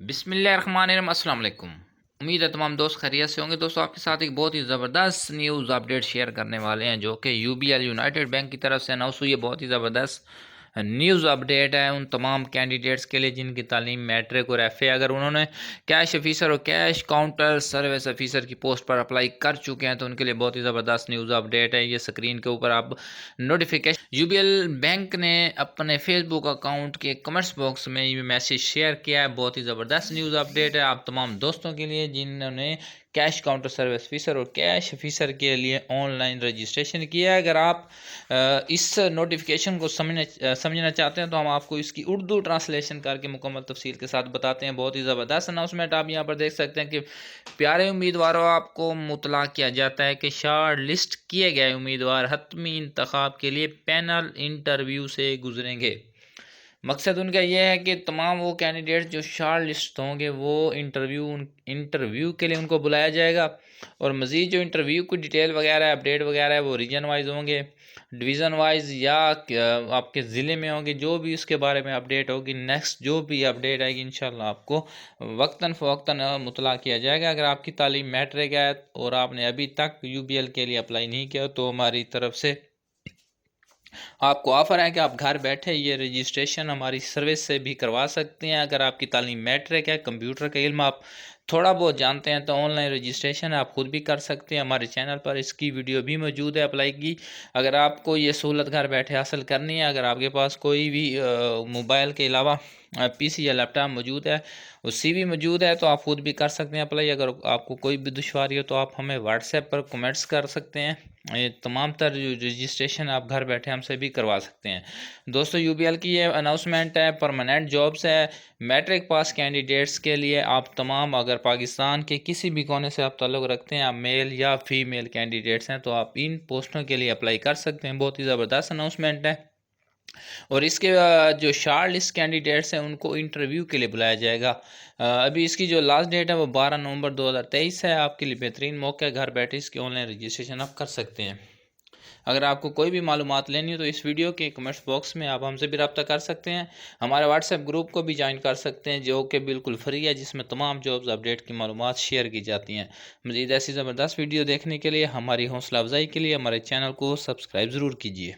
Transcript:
बिस्मिल्लाहिर्रहमानिर्रहीम। अस्सलाम वालेकुम। उम्मीद है तमाम दोस्त खैरियत से होंगे। दोस्तों आपके साथ एक बहुत ही ज़बरदस्त न्यूज़ अपडेट शेयर करने वाले हैं जो कि यूबीएल यूनाइटेड बैंक की तरफ से अनाउंस हुई है। बहुत ही ज़बरदस्त न्यूज़ अपडेट है उन तमाम कैंडिडेट्स के लिए जिनकी तालीम मैट्रिक और एफ़ए अगर उन्होंने कैश ऑफिसर और कैश काउंटर सर्विस ऑफिसर की पोस्ट पर अप्लाई कर चुके हैं तो उनके लिए बहुत ही ज़बरदस्त न्यूज़ अपडेट है। ये स्क्रीन के ऊपर आप नोटिफिकेशन यूबीएल बैंक ने अपने फेसबुक अकाउंट के कमेंट्स बॉक्स में ये मैसेज शेयर किया है। बहुत ही ज़बरदस्त न्यूज़ अपडेट है आप तमाम दोस्तों के लिए जिन्होंने कैश काउंटर सर्विस ऑफिसर और कैश ऑफिसर के लिए ऑनलाइन रजिस्ट्रेशन किया है। अगर आप इस नोटिफिकेशन को समझना चाहते हैं तो हम आपको इसकी उर्दू ट्रांसलेशन करके मुकम्मल तफसील के साथ बताते हैं। बहुत ही ज़बरदस्त अनाउंसमेंट आप यहाँ पर देख सकते हैं कि प्यारे उम्मीदवारों आपको मुतला किया जाता है कि शॉर्ट लिस्ट किए गए उम्मीदवार हतमी इंतखाब के लिए पैनल इंटरव्यू से गुजरेंगे। मकसद उनका यह है कि तमाम वो कैंडिडेट जो शॉर्ट लिस्ट होंगे वो इंटरव्यू के लिए उनको बुलाया जाएगा और मज़ीद जो इंटरव्यू की डिटेल वगैरह है अपडेट वगैरह है वो रीजन वाइज होंगे, डिवीज़न वाइज या आपके ज़िले में होंगे। जो भी उसके बारे में अपडेट होगी नेक्स्ट जो भी अपडेट आएगी इंशाल्लाह आपको वक्तन फ़वक्तन मुतला किया जाएगा। अगर आपकी तालीम मैट्रिक है और आपने अभी तक यूबीएल के लिए अप्लाई नहीं किया तो हमारी तरफ से आपको ऑफ़र है कि आप घर बैठे ये रजिस्ट्रेशन हमारी सर्विस से भी करवा सकते हैं। अगर आपकी तालीम मैट्रिक है, कंप्यूटर का इल्म आप थोड़ा बहुत जानते हैं तो ऑनलाइन रजिस्ट्रेशन आप खुद भी कर सकते हैं। हमारे चैनल पर इसकी वीडियो भी मौजूद है अप्लाई की। अगर आपको ये सहूलत घर बैठे हासिल करनी है, अगर आपके पास कोई भी मोबाइल के अलावा पीसी या लैपटॉप मौजूद है और सीवी मौजूद है तो आप खुद भी कर सकते हैं अप्लाई। अगर आपको कोई भी दुश्वारी हो तो आप हमें व्हाट्सएप पर कमेंट्स कर सकते हैं। ये तमाम तर रजिस्ट्रेशन आप घर बैठे हमसे भी करवा सकते हैं। दोस्तों यूबीएल की ये अनाउंसमेंट है, परमानेंट जॉब्स है मैट्रिक पास कैंडिडेट्स के लिए। आप तमाम अगर पाकिस्तान के किसी भी कोने से आप ताल्लुक़ रखते हैं, आप मेल या फीमेल कैंडिडेट्स हैं तो आप इन पोस्टों के लिए अप्लाई कर सकते हैं। बहुत ही ज़बरदस्त अनाउंसमेंट है और इसके जो शॉर्ट लिस्ट कैंडिडेट्स हैं उनको इंटरव्यू के लिए बुलाया जाएगा। अभी इसकी जो लास्ट डेट है वो 12 नवंबर 2023 है। आपके लिए बेहतरीन मौका है, घर बैठे इसकी ऑनलाइन रजिस्ट्रेशन आप कर सकते हैं। अगर आपको कोई भी मालूमात लेनी हो तो इस वीडियो के कमेंट्स बॉक्स में आप हमसे भी रब्ता कर सकते हैं। हमारे व्हाट्सएप ग्रुप को भी ज्वाइन कर सकते हैं जो कि बिल्कुल फ्री है, जिसमें तमाम जॉब्स अपडेट की मालूमात शेयर की जाती हैं। मज़ीद ऐसी ज़बरदस्त वीडियो देखने के लिए, हमारी हौसला अफजाई के लिए हमारे चैनल को सब्सक्राइब ज़रूर कीजिए।